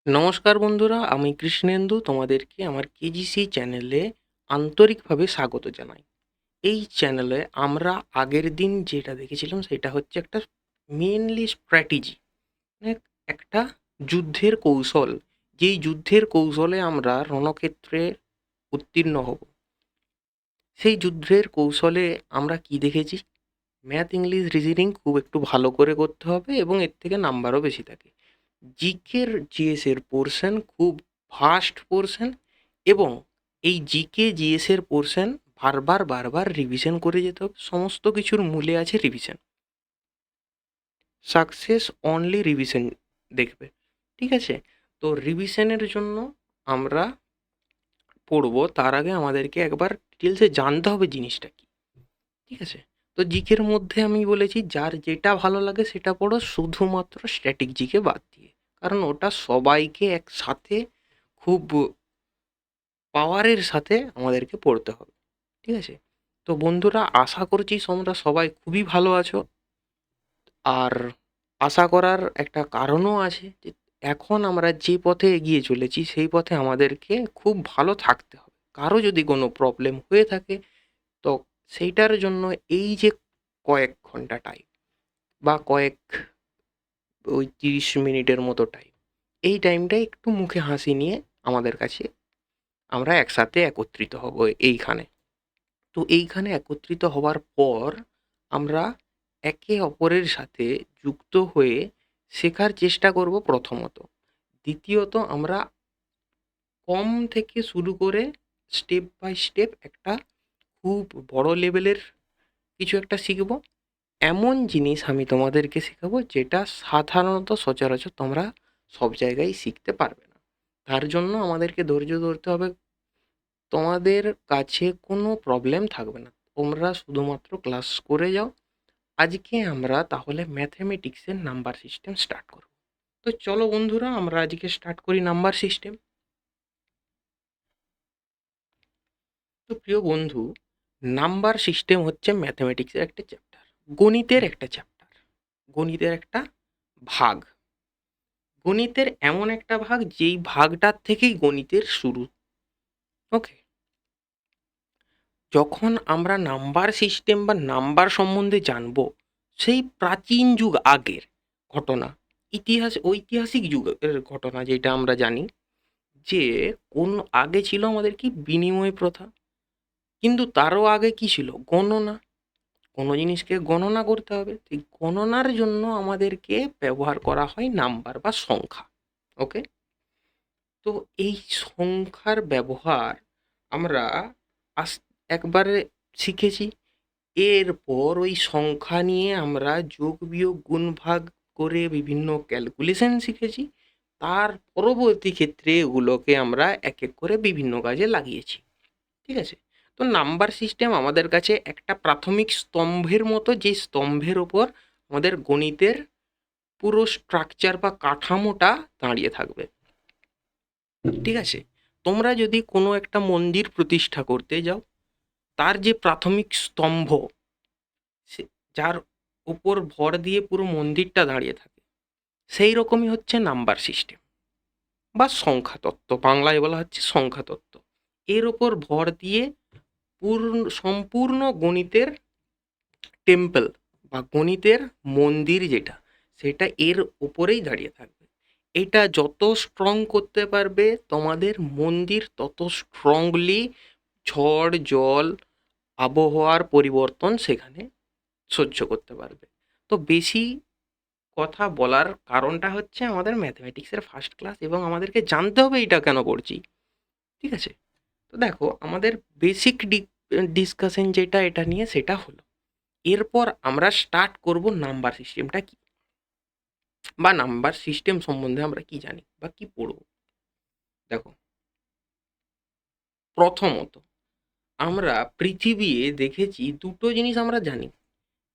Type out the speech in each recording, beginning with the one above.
নমস্কার বন্ধুরা, আমি কৃষ্ণেন্দু তোমাদেরকে আমার কেজিসি চ্যানেলে আন্তরিকভাবে স্বাগত জানাই। এই চ্যানেলে আমরা আগের দিন যেটা দেখেছিলাম সেটা হচ্ছে একটা মেনলি স্ট্র্যাটেজি, মানে একটা যুদ্ধের কৌশল। যেই যুদ্ধের কৌশলে আমরা রণক্ষেত্রে উত্তীর্ণ হব, সেই যুদ্ধের কৌশলে আমরা কি দেখেছি? ম্যাথ, ইংলিশ, রিজনিং খুব একটু ভালো করে করতে হবে এবং এর থেকে নাম্বারও বেশি থাকে। জিকের জিএসের পোর্শন খুব ভাস্ট পোর্শন, এবং এই জিকে জিএসের পোর্শন বারবার বারবার রিভিশন করে যেতে হবে। সমস্ত কিছুর মূলে আছে রিভিশন। সাকসেস অনলি রিভিশন দেখবে, ঠিক আছে? তো রিভিশনের জন্য আমরা পড়বো, তার আগে আমাদেরকে একবার ডিটেলসে জানতে হবে জিনিসটা কি, ঠিক আছে? তো জিকের মধ্যে আমি বলেছি যার যেটা ভালো লাগে সেটা পড়ো, শুধুমাত্র স্ট্যাটিক জিকে বাদ দিয়ে, কারণ ওটা সবাইকে একসাথে খুব পাওয়ারের সাথে আমাদেরকে পড়তে হবে, ঠিক আছে? তো বন্ধুরা, আশা করছি তোমরা সবাই খুবই ভালো আছো। আর আশা করার একটা কারণও আছে যে এখন আমরা যে পথে এগিয়ে চলেছি সেই পথে আমাদেরকে খুব ভালো থাকতে হবে। কারো যদি কোনো প্রবলেম হয়ে থাকে, তো সেইটার জন্য এই যে কয়েক ঘন্টা টাইম বা কয়েক ওই 30 মিনিটের মতো টাইম, এই টাইমটা একটু মুখে হাসি নিয়ে আমাদের কাছে আমরা একসাথে একত্রিত হব এইখানে। তো এইখানে একত্রিত হওয়ার পর আমরা একে অপরের সাথে যুক্ত হয়ে শেখার চেষ্টা করব প্রথমত। দ্বিতীয়ত আমরা কম থেকে শুরু করে স্টেপ বাই স্টেপ একটা খুব বড় লেভেলের কিছু একটা শিখব। এমন জিনিস আমি তোমাদেরকে শেখাবো যেটা সাধারণত সচরাচর তোমরা সব জায়গায় শিখতে পারবে না। তার জন্য আমাদেরকে ধৈর্য ধরতে হবে। তোমাদের কাছে কোনো প্রবলেম থাকবে না, তোমরা শুধুমাত্র ক্লাস করে যাও। আজকে আমরা তাহলে ম্যাথমেটিক্সের নাম্বার সিস্টেম স্টার্ট করব। তো চলো বন্ধুরা, আমরা আজকে স্টার্ট করি নাম্বার সিস্টেম। তো প্রিয় বন্ধু, নাম্বার সিস্টেম হচ্ছে ম্যাথমেটিক্সের একটা চ্যাপ্টার, গণিতের একটা চ্যাপ্টার, গণিতের একটা ভাগ। গণিতের এমন একটা ভাগ যেই ভাগটার থেকেই গণিতের শুরু। ওকে, যখন আমরা নাম্বার সিস্টেম বা নাম্বার সম্বন্ধে জানবো, সেই প্রাচীন যুগ আগের ঘটনা, ঐতিহাসিক যুগের ঘটনা, যেটা আমরা জানি যে কোন আগে ছিল আমাদের কি বিনিময় প্রথা, কিন্তু তারও আগে কি ছিল গণনা। কোনো জিনিসকে গণনা করতে হবে, এই গণনার জন্য আমাদেরকে ব্যবহার করা হয় নাম্বার বা সংখ্যা। ওকে, তো এই সংখ্যার ব্যবহার আমরা আস একবারে শিখেছি। এরপর ওই সংখ্যা নিয়ে আমরা যোগ বিয়োগ গুণ ভাগ করে বিভিন্ন ক্যালকুলেশন শিখেছি। তার পরবর্তী ক্ষেত্রে এগুলোকে আমরা এক এক করে বিভিন্ন কাজে লাগিয়েছি, ঠিক আছে? তো নাম্বার সিস্টেম আমাদের কাছে একটা প্রাথমিক স্তম্ভের মতো, যে স্তম্ভের ওপর আমাদের গণিতের পুরো স্ট্রাকচার বা কাঠামোটা দাঁড়িয়ে থাকবে, ঠিক আছে? তোমরা যদি কোনো একটা মন্দির প্রতিষ্ঠা করতে যাও, তার যে প্রাথমিক স্তম্ভ, সে যার উপর ভর দিয়ে পুরো মন্দিরটা দাঁড়িয়ে থাকে, সেই রকমই হচ্ছে নাম্বার সিস্টেম বা সংখ্যাতত্ত্ব, বাংলায় বলা হচ্ছে সংখ্যাতত্ত্ব। এর ওপর ভর দিয়ে সম্পূর্ণ গণিতের টেম্পল বা গণিতের মন্দির যেটা, সেটা এর উপরেই দাঁড়িয়ে থাকবে। এটা যত স্ট্রং করতে পারবে তোমাদের মন্দির, তত স্ট্রংলি ঝড় জল আবহাওয়ার পরিবর্তন সেখানে সহ্য করতে পারবে। তো বেশি কথা বলার কারণটা হচ্ছে আমাদের ম্যাথমেটিক্সের ফার্স্ট ক্লাস, এবং আমাদেরকে জানতে হবে এটা কেন করছি, ঠিক আছে? তো দেখো, আমাদের বেসিক ডিসকাশন যেটা এটা নিয়ে, সেটা হলো। এরপর আমরা স্টার্ট করব নাম্বার সিস্টেমটা কি, বা নাম্বার সিস্টেম সম্বন্ধে আমরা কি জানি বা কি পড়ব। দেখো, প্রথমত আমরা পৃথিবীতে দেখেছি দুটো জিনিস আমরা জানি।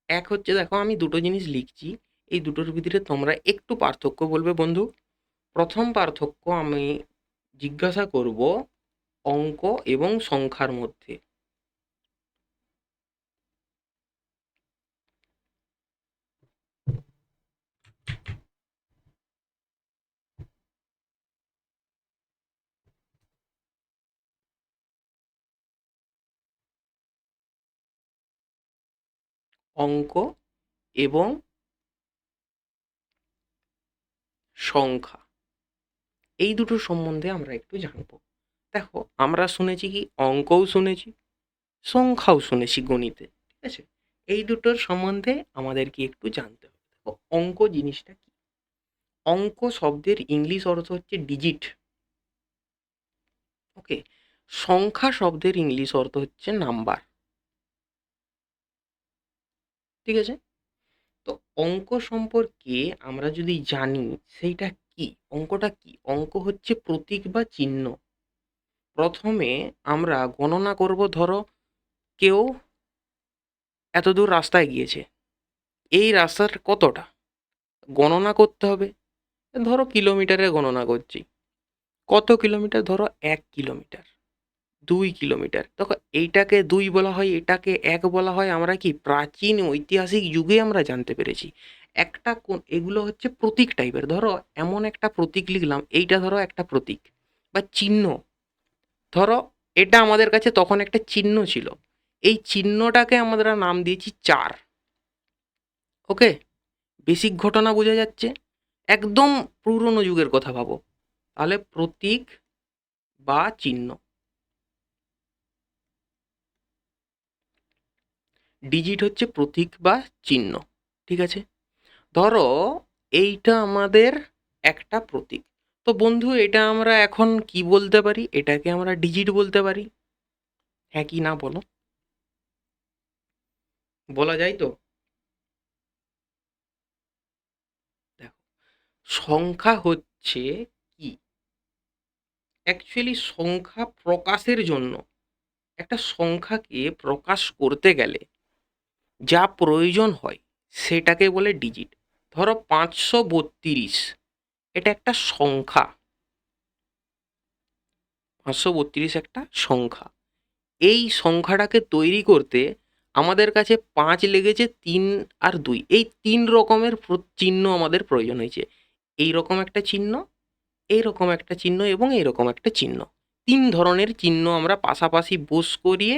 এক হচ্ছে, দেখো আমি দুটো জিনিস লিখছি, এই দুটোর ভিতরে তোমরা একটু পার্থক্য বলবে বন্ধু। প্রথম পার্থক্য আমি জিজ্ঞাসা করব অঙ্ক এবং সংখ্যার মধ্যে। অঙ্ক এবং সংখ্যা, এই দুটো সম্বন্ধে আমরা একটু জানবো। দেখো, আমরা শুনেছি কি, অঙ্কও শুনেছি, সংখ্যাও শুনেছি গণিতে, ঠিক আছে? এই দুটোর সম্বন্ধে আমাদেরকে একটু জানতে হবে। দেখো, অঙ্ক জিনিসটা কি? অঙ্ক শব্দের ইংলিশ অর্থ হচ্ছে ডিজিট। ওকে। সংখ্যা শব্দের ইংলিশ অর্থ হচ্ছে নাম্বার। ঠিক আছে? তো অঙ্ক সম্পর্কে আমরা যদি জানি, সেইটা কি, অঙ্কটা কি? অঙ্ক হচ্ছে প্রতীক বা চিহ্ন। প্রথমে আমরা গণনা করব। ধরো, কেউ এত দূর রাস্তায় গিয়েছে, এই রাস্তার কতটা গণনা করতে হবে। ধরো কিলোমিটারে গণনা করছি, কত কিলোমিটার? ধরো 1 কিলোমিটার, 2 কিলোমিটার। দেখো, এইটাকে 2 বলা হয়, এটাকে 1 বলা হয়। আমরা কি প্রাচীন ঐতিহাসিক যুগে আমরা জানতে পেরেছি। একটা এগুলো হচ্ছে প্রতীক টাইপের। ধরো, এমন একটা প্রতীক লিখলাম, এইটা ধরো একটা প্রতীক বা চিহ্ন। ধরো, এটা আমাদের কাছে তখন একটা চিহ্ন ছিল, এই চিহ্নটাকে আমরা নাম দিয়েছি 4। ওকে। বেসিক ঘটনা বোঝা যাচ্ছে? একদম পুরনো যুগের কথা ভাবো, তাহলে প্রতীক বা চিহ্ন। ডিজিট হচ্ছে প্রতীক বা চিহ্ন। ঠিক আছে? ধরো, এইটা আমাদের একটা প্রতীক। তো বন্ধু, এটা আমরা এখন কি বলতে পারি? এটাকে আমরা ডিজিট বলতে পারি। হ্যাঁ কি না বলো? বলা যায় তো? দেখো, সংখ্যা হচ্ছে কি? অ্যাকচুয়ালি সংখ্যা প্রকাশের জন্য, একটা সংখ্যাকে প্রকাশ করতে গেলে যা প্রয়োজন হয় সেটাকে বলে ডিজিট। ধরো 532, এটা একটা সংখ্যা। 532 একটা সংখ্যা। এই সংখ্যাটাকে তৈরি করতে আমাদের কাছে 5 লেগেছে, 3 আর 2, এই 3 রকমের চিহ্ন আমাদের প্রয়োজন হয়েছে। এই রকম একটা চিহ্ন, এইরকম একটা চিহ্ন এবং এইরকম একটা চিহ্ন। 3 ধরনের চিহ্ন আমরা পাশাপাশি বোস করিয়ে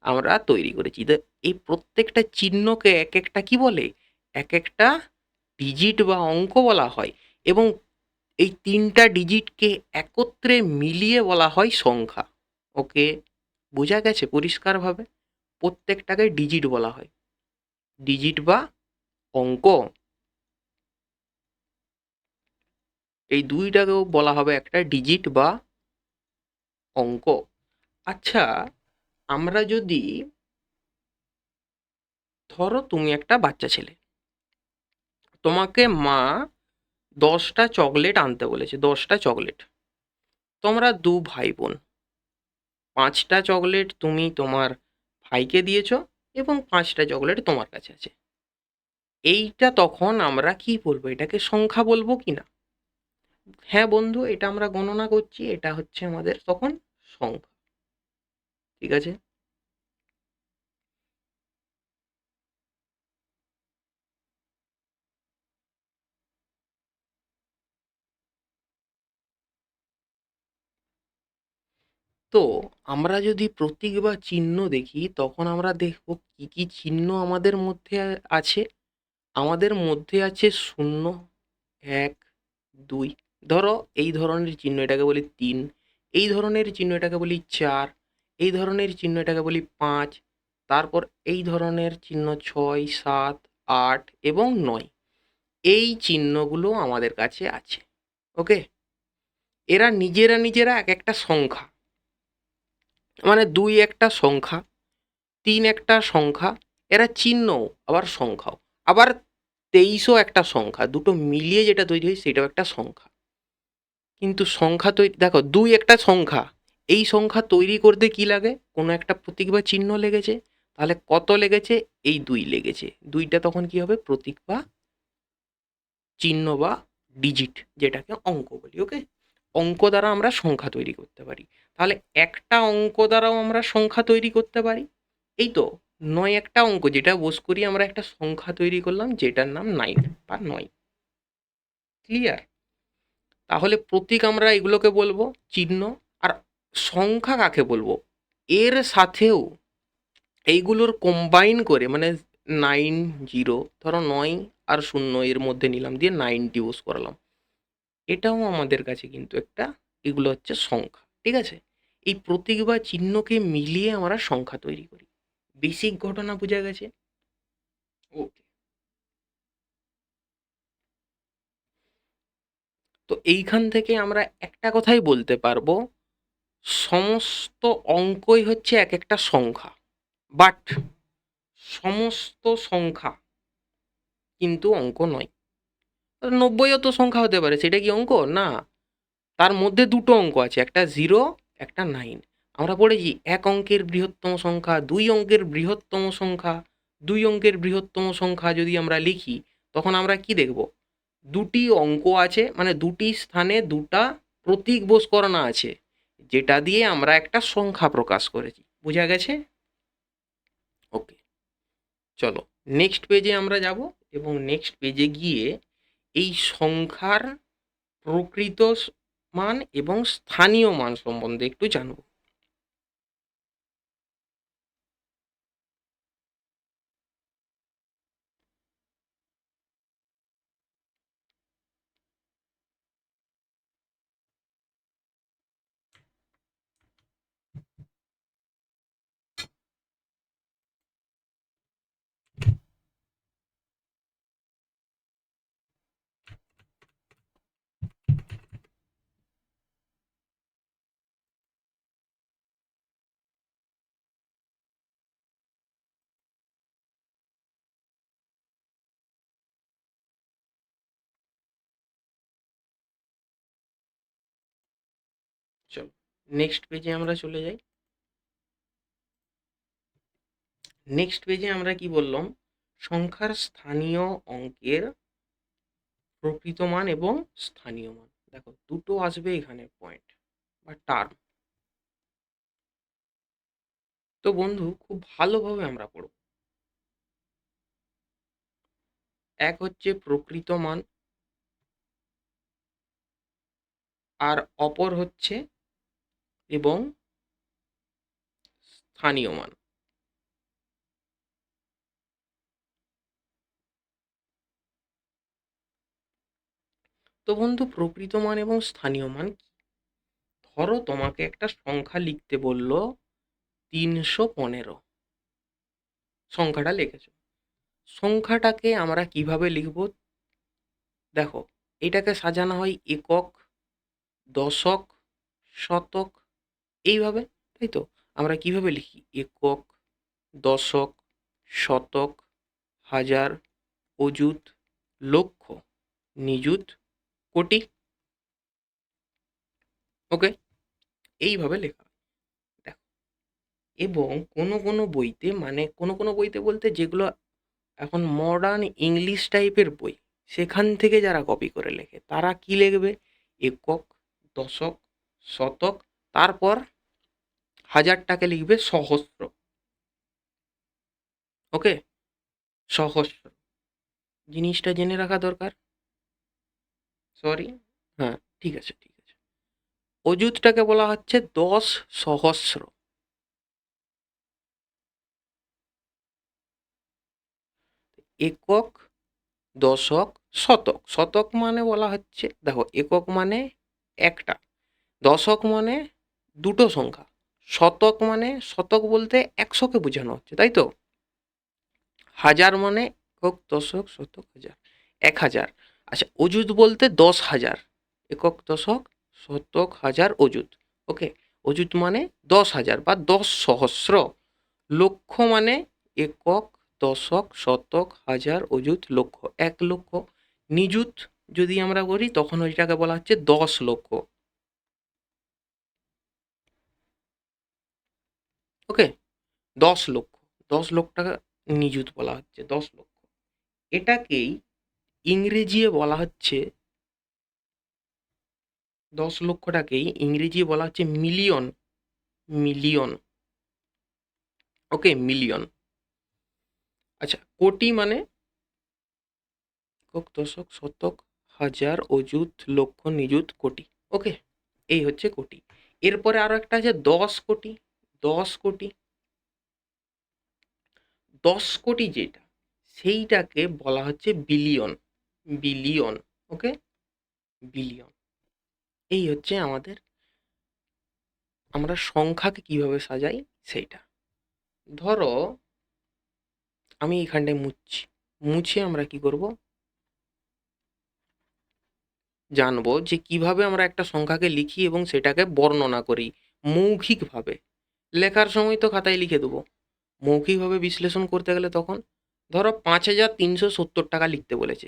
আমরা তৈরি করেছি। তো এই প্রত্যেকটা চিহ্নকে এক একটা কি বলে? এক একটা ডিজিট বা অঙ্ক বলা হয়। এবং এই 3টা ডিজিটকে একত্রে মিলিয়ে বলা হয় সংখ্যা। ওকে, বোঝা গেছে পরিষ্কারভাবে? প্রত্যেকটাকে ডিজিট বলা হয়, ডিজিট বা অঙ্ক। এই দুইটাকেও বলা হবে একটা ডিজিট বা অঙ্ক। আচ্ছা, আমরা যদি, ধরো তুমি একটা বাচ্চা ছেলে, তোমাকে মা 10টা চকলেট আনতে বলেছে, 10টা চকলেট। তোমরা 2 ভাই বোন, 5টা চকলেট তুমি তোমার ভাইকে দিয়েছো এবং 5টা চকলেট তোমার কাছে আছে। এইটা তখন আমরা কি বলবো? এটাকে সংখ্যা বলবো কি না? হ্যাঁ বন্ধু, এটা আমরা গণনা করছি, এটা হচ্ছে আমাদের তখন সংখ্যা। ঠিক আছে? তো আমরা যদি প্রতীক বা চিহ্ন দেখি, তখন আমরা দেখব কি কি চিহ্ন আমাদের মধ্যে আছে। আমাদের মধ্যে আছে 0, 1, 2। ধরো, এই ধরনের চিহ্ন এটাকে বলি 3, এই ধরনের চিহ্ন এটাকে বলি 4, এই ধরনের চিহ্ন এটাকে বলি 5, তারপর এই ধরনের চিহ্ন 6, 7, 8 এবং 9। এই চিহ্নগুলো আমাদের কাছে আছে। ওকে। এরা নিজেরা নিজেরা এক একটা সংখ্যা, মানে 2 একটা সংখ্যা, 3 একটা সংখ্যা। এরা চিহ্নও আবার সংখ্যাও। আবার 23ও একটা সংখ্যা। দুটো মিলিয়ে যেটা তৈরি হয় সেটাও একটা সংখ্যা। কিন্তু সংখ্যা তৈরি, দেখো 2 একটা সংখ্যা, এই সংখ্যা তৈরি করতে কি লাগে? কোনো একটা প্রতীক বা চিহ্ন লেগেছে। তাহলে কত লেগেছে? এই 2 লেগেছে। 2টা তখন কি হবে? প্রতীক বা চিহ্ন বা ডিজিট, যেটাকে অঙ্ক বলি। ওকে। অঙ্ক দ্বারা আমরা সংখ্যা তৈরি করতে পারি। তাহলে একটা অঙ্ক দ্বারাও আমরা সংখ্যা তৈরি করতে পারি। এই তো, 9 একটা অঙ্ক যেটা বোস করি আমরা একটা সংখ্যা তৈরি করলাম, যেটার নাম 9 বা 9। ক্লিয়ার? তাহলে প্রতীক আমরা এগুলোকে বলবো, চিহ্ন। আর সংখ্যা কাকে বলবো? এর সাথেও এইগুলোর কম্বাইন করে, মানে 90, ধরো 9 আর 0 এর মধ্যে নিলাম, দিয়ে 90 বস করালাম। এটাও আমাদের কাছে কিন্তু একটা, এগুলো হচ্ছে সংখ্যা, ঠিক আছে? এই প্রতীক বা চিহ্নকে মিলিয়ে আমরা সংখ্যা তৈরি করি। বেসিক ঘটনা বোঝা গেছে? ওকে। তো এইখান থেকে আমরা একটা কথাই বলতে পারবো, সমস্ত অঙ্কই হচ্ছে এক একটা সংখ্যা, বাট সমস্ত সংখ্যা কিন্তু অঙ্ক নয়। 90ও তো সংখ্যা হতে পারে, সেটা কি অঙ্ক? না। তার মধ্যে দুটো অঙ্ক আছে, একটা 0, একটা 9। আমরা পড়েছি এক অঙ্কের বৃহত্তম সংখ্যা, 2 অঙ্কের বৃহত্তম সংখ্যা। 2 অঙ্কের বৃহত্তম সংখ্যা যদি আমরা লিখি, তখন আমরা কি দেখব? দুটি অঙ্ক আছে, মানে দুটি স্থানে দুটা প্রতীক বোস করানো আছে, যেটা দিয়ে আমরা একটা সংখ্যা প্রকাশ করেছি। বোঝা গেছে? ওকে, চলো নেক্সট পেজে আমরা যাব, এবং নেক্সট পেজে গিয়ে এই সংখ্যার প্রকৃত মান এবং স্থানীয় মান সম্বন্ধে একটু জানব। চলো নেক্সট পেজে আমরা চলে যাই। নেক্সট পেজে আমরা কি বললাম? সংখ্যার স্থানীয় অঙ্কের প্রকৃত মান এবং স্থানীয় মান। দেখো দুটো আসবে এখানে পয়েন্ট বা টার্ম। তো বন্ধু খুব ভালোভাবে আমরা পড়ব। এক হচ্ছে প্রকৃত মান, আর অপর হচ্ছে এবং স্থানীয় মান। তো বন্ধু প্রকৃত মান এবং স্থানীয় মান কি? ধরো তোমাকে একটা সংখ্যা লিখতে বললো 315, সংখ্যাটা লিখেছো। সংখ্যাটাকে আমরা কিভাবে লিখব? দেখো, এটাকে সাজানো হয় একক, দশক, শতক, এইভাবে, তাই তো? আমরা কিভাবে লিখি? একক, দশক, শতক, হাজার, অযুত, লক্ষ, নিযুত, কোটি। ওকে, এইভাবে লেখা হয়। দেখো, এবং কোনো কোনো বইতে, মানে কোনো কোনো বইতে বলতে যেগুলো এখন মডার্ন ইংলিশ টাইপের বই, সেখান থেকে যারা কপি করে লেখে তারা কি লিখবে? একক, দশক, শতক, তারপর হাজারটাকে লিখবে সহস্র। ওকে, সহস্র, জিনিসটা জেনে রাখা দরকার। সরি, হ্যাঁ, ঠিক আছে ঠিক আছে। অযুতটাকে বলা হচ্ছে 10 সহস্র। একক, দশক, শতক। শতক মানে বলা হচ্ছে, দেখো একক মানে একটা, দশক মানে দুটো সংখ্যা, শতক মানে, শতক বলতে 100কে বোঝানো হচ্ছে, তাই তো? হাজার মানে একক, দশক, শতক, হাজার, 1000। আচ্ছা, অযুত বলতে 10,000, একক, দশক, শতক, হাজার, অযুত। ওকে, অযুত মানে 10,000 বা 10 সহস্র। লক্ষ মানে একক, দশক, শতক, হাজার, অযুত, লক্ষ, 1 লক্ষ। নিযুত যদি আমরা করি তখন ওইটাকে বলা হচ্ছে 10 লক্ষ। ওকে, 10 লক্ষ, 10 লক্ষ টাকা নিযুত বলা হচ্ছে, 10 লক্ষ। এটাকেই ইংরেজিয়ে বলা হচ্ছে, 10 লক্ষটাকেই ইংরেজি বলা হচ্ছে মিলিয়ন। মিলিয়ন, ওকে, মিলিয়ন। আচ্ছা, কোটি মানে একক, দশক, শতক, হাজার, অযুত, লক্ষ, নিযুত, কোটি। ওকে, এই হচ্ছে কোটি। এরপরে আরো একটা আছে 10 কোটি। 10 কোটি, 10 কোটি যেটা, সেইটাকে বলা হচ্ছে বিলিয়ন। বিলিয়ন। ওকে, বিলিয়ন। এই হচ্ছে আমরা সংখ্যাকে কিভাবে সাজাই সেইটা। ধরো আমি এইখানটায় মুছছি, মুছে আমরা কি করব, জানবো যে কিভাবে আমরা একটা সংখ্যাকে লিখি এবং সেটাকে বর্ণনা করি মৌখিকভাবে। লেখার সময় তো খাতায় লিখে দেবো, মৌখিকভাবে বিশ্লেষণ করতে গেলে তখন ধরো ৫,৩৭০ টাকা লিখতে বলেছে।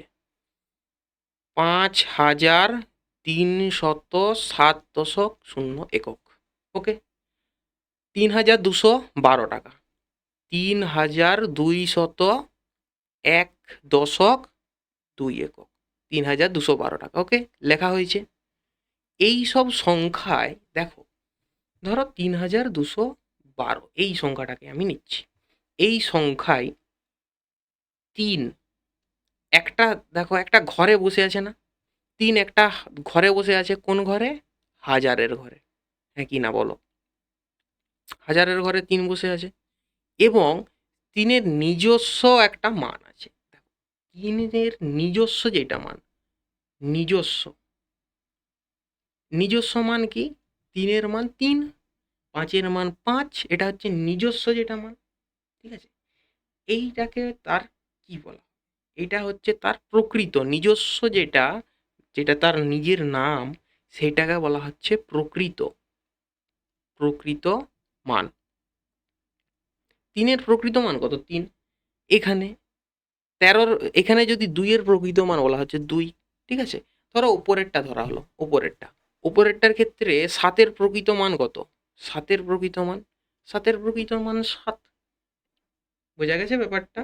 ৫,৩৭৭.০ ওকে, ৩,২১২ টাকা, ৩,২০০.১.২ ৩,২১২ টাকা। ওকে, লেখা হয়েছে। এই সব সংখ্যায় দেখো, ধরো ৩,২১২ এই সংখ্যাটাকে আমি নিচ্ছি। এই সংখ্যায় তিন একটা, দেখো একটা ঘরে বসে আছে না, তিন একটা ঘরে বসে আছে। কোন ঘরে? হাজারের ঘরে। হ্যাঁ কি না বলো? হাজারের ঘরে তিন বসে আছে এবং তিনের নিজস্ব একটা মান আছে। দেখো, তিনের নিজস্ব যেটা মান, নিজস্ব নিজস্ব মান কি? তিনের মান তিন, পাঁচের মান পাঁচ, এটা হচ্ছে নিজস্ব যেটা মান। ঠিক আছে, এইটাকে তার কি বলা? এটা হচ্ছে তার প্রকৃত নিজস্ব যেটা, যেটা তার নিজের নাম, সেটাকে বলা হচ্ছে প্রকৃত প্রকৃত মান। তিনের প্রকৃত মান কত? তিন। এখানে তেরোর, এখানে যদি দুইয়ের প্রকৃত মান বলা হচ্ছে দুই। ঠিক আছে, ধরো উপরেরটা ধরা হলো, উপরেরটার ক্ষেত্রে সাতের প্রকৃত মান কত? সাতের প্রকৃত মান, সাতের প্রকৃত মান সাত। বোঝা গেছে ব্যাপারটা?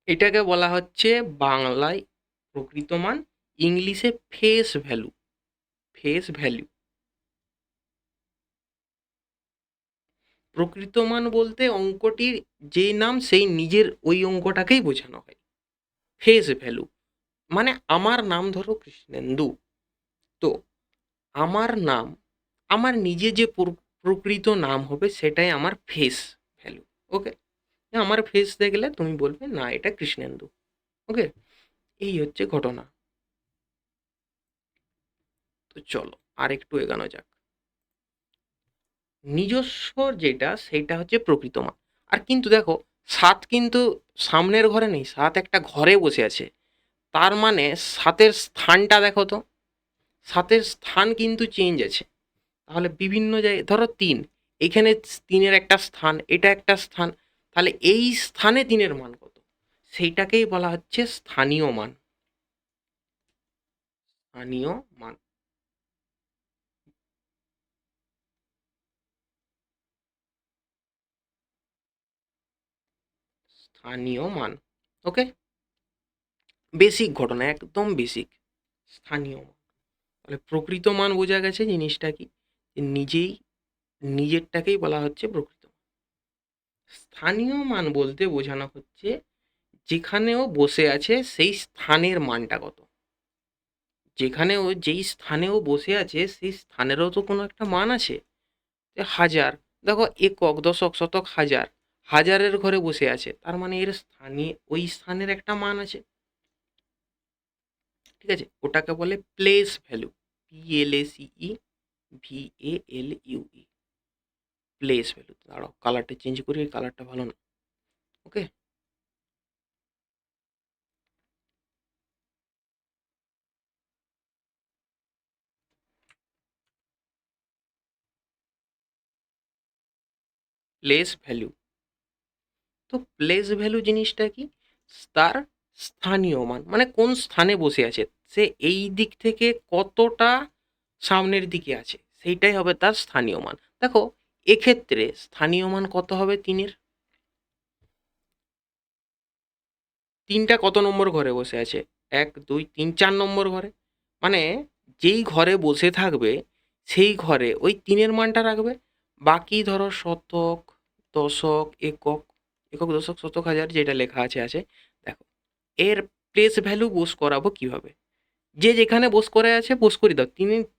এটাকে বলা হচ্ছে বাংলায় প্রকৃত মান, ইংলিশে ফেস ভ্যালু। Face value. প্রকৃত মান বলতে অঙ্কটির যে নাম সেই নিজের ওই অঙ্কটাকেই বোঝানো হয়। ফেস ভ্যালু মানে আমার নাম ধরো কৃষ্ণেন্দু, তো আমার নাম, আমার নিজে যে প্রকৃত নাম হবে সেটাই আমার ফেস ভ্যালু। ওকে, আমার ফেস দেখলে তুমি বলবে না এটা কৃষ্ণেন্দু। ওকে, এই হচ্ছে ঘটনা। তো চলো আর একটু এগানো যাক। নিজস্ব যেটা সেটা হচ্ছে প্রকৃত মান। আর কিন্তু দেখো, সাত কিন্তু সামনের ঘরে নেই, সাত একটা ঘরে বসে আছে। তার মানে সাতের স্থানটা দেখো তো, সাতের স্থান কিন্তু চেঞ্জ আছে। তাহলে বিভিন্ন জায়গায় ধরো তিন, এখানে তিনের একটা স্থান, এটা একটা স্থান, তাহলে এই স্থানে তিনের মান কত? সেইটাকেই বলা হচ্ছে স্থানীয় মান। স্থানীয় মান। স্থানীয় মান। ওকে, বেসিক ঘটনা, একদম বেসিক। স্থানীয় মান। তাহলে প্রকৃত মান বোঝা গেছে জিনিসটা কি, যে নিজেই নিজেরটাকেই বলা হচ্ছে প্রকৃত মান। স্থানীয় মান বলতে বোঝানো হচ্ছে যেখানেও বসে আছে সেই স্থানের মানটা কত। যেখানেও যেই স্থানেও বসে আছে সেই স্থানেরও তো কোনো একটা মান আছে। যে হাজার, দেখো একক দশক শতক হাজার, হাজারের ঘরে বসে আছে, তার মানে এর স্থানে ওই স্থানের একটা মান আছে। ঠিক আছে, ওটাকে বলে place value. PLACE VALUE, place value. দাঁড়াও কালারটা চেঞ্জ করি, এই কালারটা ভালো না। ওকে, প্লেস ভ্যালু। তো প্লেস ভ্যালু জিনিসটা কি? তার স্থানীয় মান, মানে কোন স্থানে বসে আছে, সে এই দিক থেকে কতটা সামনের দিকে আছে, সেইটাই হবে তার স্থানীয় মান। দেখো এক্ষেত্রে স্থানীয় মান কত হবে তিনের? তিনটা কত নম্বর ঘরে বসে আছে? এক দুই তিন, 4 নম্বর ঘরে। মানে যেই ঘরে বসে থাকবে সেই ঘরে ওই তিনের মানটা রাখবে। বাকি ধরো শতক, দশক, একক, একক দশক শতক হাজার যেটা লেখা আছে আছে। দেখো এর প্লেস ভ্যালু বোস করাবো কিভাবে? যে যেখানে বোস করে আছে বোস করে দাও।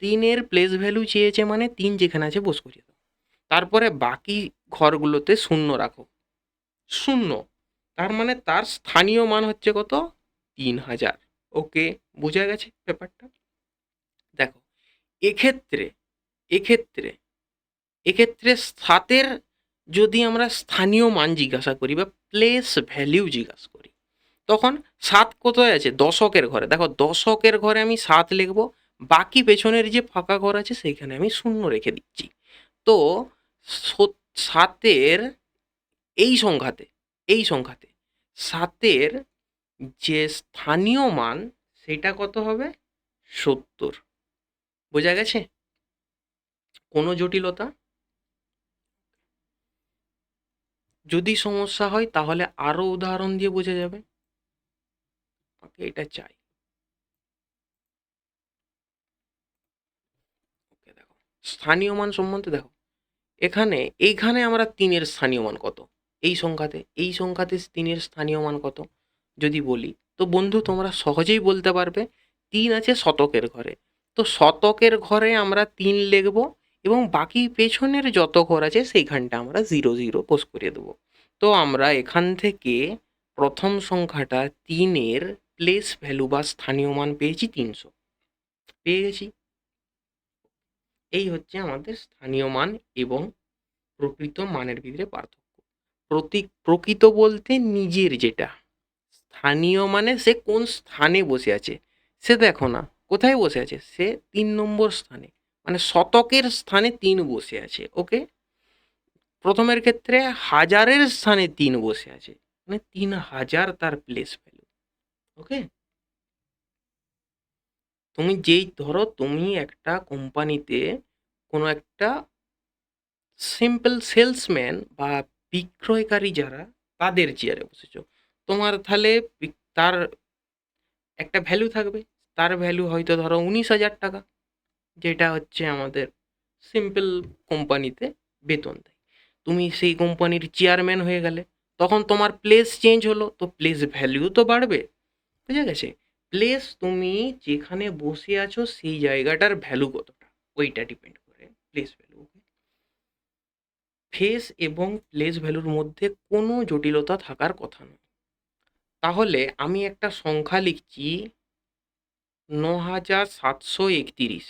তিনের প্লেস ভ্যালু চেয়েছে মানে তিন যেখানে আছে বোস করিয়ে দাও। তারপরে বাকি ঘরগুলোতে শূন্য রাখো। শূন্য, তার মানে তার স্থানীয় মান হচ্ছে কত? ৩,০০০। ওকে, বোঝা গেছে ব্যাপারটা? দেখো, এক্ষেত্রে এক্ষেত্রে এক্ষেত্রে ৭ যদি আমরা স্থানীয় মান জিজ্ঞাসা করি বা প্লেস ভ্যালু জিজ্ঞাসা করি, তখন ৭ কোথায় আছে? দশকের ঘরে। দেখো, দশকের ঘরে আমি ৭ লিখব, বাকি পেছনের যে ফাঁকা ঘর আছে সেইখানে আমি শূন্য রেখে দিচ্ছি। তো ৭-এর এই সংখ্যাতে ৭-এর যে স্থানীয় মান সেটা কত হবে? ৭০। বোঝা গেছে? কোনো জটিলতা? যদি সমস্যা হয় তাহলে আরো উদাহরণ দিয়ে বোঝা যাবে। ওকে, এটা চাই। ওকে, দেখো, স্থানীয় মান সম্বন্ধে দেখো, এইখানে আমরা ৩-এর স্থানীয় মান কত? এই সংখ্যাতে ৩-এর স্থানীয় মান কত যদি বলি, তো বন্ধু তোমরা সহজেই বলতে পারবে। ৩ আছে শতকের ঘরে, তো শতকের ঘরে আমরা ৩ লিখব এবং বাকি পেছনের যত ঘর আছে সেইখানটা আমরা ০ পোস্ট করে দেবো। তো আমরা এখান থেকে প্রথম সংখ্যাটা ৩-এর প্লেস ভ্যালু বা স্থানীয় মান পেয়েছি ৩০০। পেয়ে গেছি। এই হচ্ছে আমাদের স্থানীয় মান এবং প্রকৃত মানের ভিতরে পার্থক্য। প্রকৃত বলতে নিজের যেটা, স্থানীয় মানে সে কোন স্থানে বসে আছে। সে দেখো না কোথায় বসে আছে, সে ৩ নম্বর স্থানে, মানে শতকের স্থানে ৩ বসে আছে। ওকে, প্রথমের ক্ষেত্রে হাজারের স্থানে ৩ বসে আছে, মানে ৩,০০০ তার প্লেস ভ্যালু। ওকে, তুমি একটা কোম্পানিতে কোনো একটা সিম্পল সেলসম্যান বা বিক্রয়কারী যারা, তাদের চেয়ারে বসেছো। তোমার তাহলে তার একটা ভ্যালু থাকবে। তার ভ্যালু হয়তো ধরো ১৯,০০০ টাকা, যেটা হচ্ছে আমাদের সিম্পল কোম্পানিতে বেতন দেয়। তুমি সেই কোম্পানির চেয়ারম্যান হয়ে গেলে, তখন তোমার প্লেস চেঞ্জ হলো, তো প্লেস ভ্যালু তো বাড়বে। বুঝে গেছে? প্লেস, তুমি যেখানে বসে আছো সেই জায়গাটার ভ্যালু কতটা, ওইটা ডিপেন্ড করে প্লেস ভ্যালু। ফেস এবং প্লেস ভ্যালুর মধ্যে কোনো জটিলতা থাকার কথা নয়। তাহলে আমি একটা সংখ্যা লিখছি, ৯,৭৩১।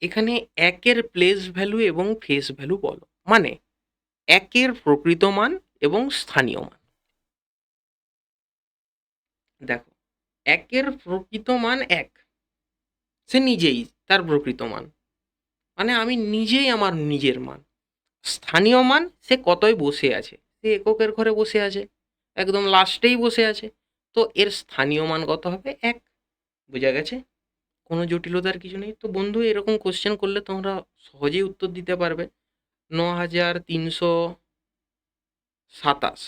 এখানে ১-এর প্লেস ভ্যালু এবং ফেস ভ্যালু বলো, মানে ১-এর প্রকৃত মান এবং স্থানীয় মান। দেখো, ১-এর প্রকৃত মান ১, সে নিজেই তার প্রকৃত মান, মানে আমি নিজেই আমার নিজের মান। স্থানীয় মান, সে কতই বসে আছে, সে এককের ঘরে বসে আছে, একদম লাস্টেই বসে আছে, তো এর স্থানীয় মান কত হবে? ১। বোঝা গেছে? কোনো জটিলতার কিছু নেই। তো বন্ধু, এরকম কোশ্চেন করলে তোমরা সহজেই উত্তর দিতে পারবে। ৯,৩২৭,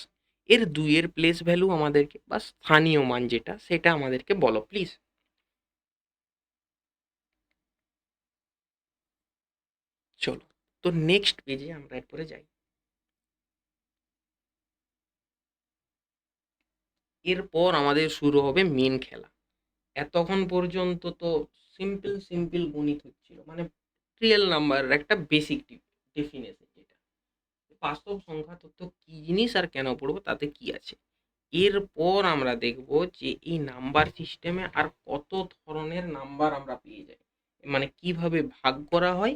এর ২-এর প্লেস ভ্যালু আমাদেরকে, বা স্থানীয় মান যেটা, সেটা আমাদেরকে বলো প্লিজ। চলো, তো নেক্সট পেজে আমরা এরপরে যাই। এরপর আমাদের শুরু হবে মেন খেলা। এতক্ষণ পর্যন্ত তো সিম্পল সিম্পল গণিত হচ্ছিল, মানে রিয়েল নাম্বার একটা বেসিক ডেফিনেশন, যেটা বাস্তব সংখ্যা তত্ত্ব কি জিনিস আর কেন পড়বো তাতে কি আছে। এরপর আমরা দেখব যে এই নাম্বার সিস্টেমে আর কত ধরনের নাম্বার আমরা পেয়ে যাই, মানে কিভাবে ভাগ করা হয়,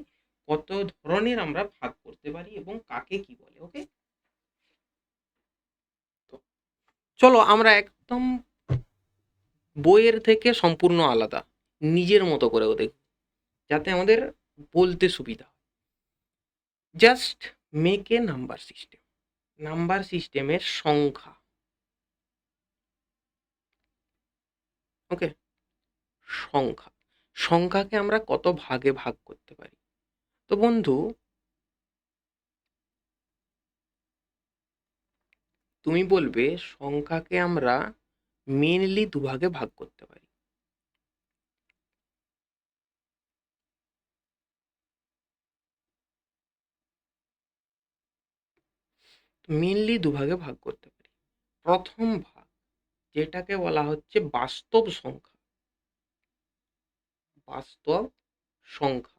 কত ধরনের আমরা ভাগ করতে পারি এবং কাকে কি বলে। ওকে, তো চলো আমরা একদম বইয়ের থেকে সম্পূর্ণ আলাদা, নিজের মতো করেও দেখব, যাতে আমাদের বলতে সুবিধা হয়। Just make a number system. Number সিস্টেমের সংখ্যা। ওকে, সংখ্যা, সংখ্যাকে আমরা কত ভাগে ভাগ করতে পারি। তো বন্ধু, তুমি বলবে সংখ্যাকে আমরা মেনলি দুভাগে ভাগ করতে পারি। মেনলি দুভাগে ভাগ করতে পারি। প্রথম ভাগ, যেটাকে বলা হচ্ছে বাস্তব সংখ্যা। বাস্তব সংখ্যা,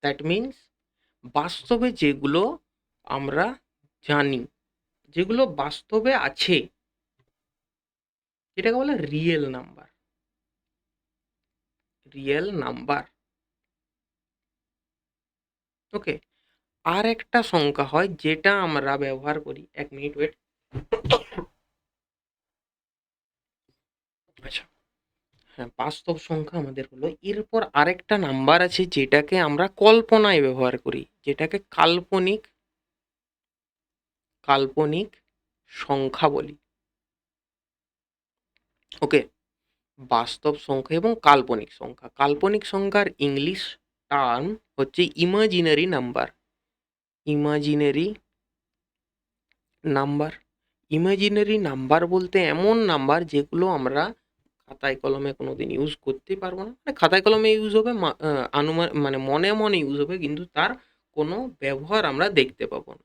দ্যাট মিন্স বাস্তবে যেগুলো আমরা জানি, যেগুলো বাস্তবে আছে, যেটাকে বলে রিয়েল নাম্বার। রিয়েল নাম্বার, ওকে। আর একটা সংখ্যা হয় যেটা আমরা ব্যবহার করি, 1 মিনিট ওয়েট। আচ্ছা, হ্যাঁ, বাস্তব সংখ্যা আমাদের হলো। এরপর আরেকটা নাম্বার আছে যেটাকে আমরা কল্পনায় ব্যবহার করি, যেটাকে কাল্পনিক কাল্পনিক সংখ্যা বলি, ওকে। বাস্তব সংখ্যা এবং কাল্পনিক সংখ্যা, কাল্পনিক সংখ্যার ইংলিশ টার্ম হচ্ছে imaginary number. Imaginary number, imaginary number বলতে এমন নাম্বার যেগুলো আমরা খাতায় কলমে কোনোদিন ইউজ করতেই পারবো না। মানে খাতায় কলমে ইউজ হবে, আনুমান মানে মনে মনে ইউজ হবে, কিন্তু তার কোনো ব্যবহার আমরা দেখতে পাবো না।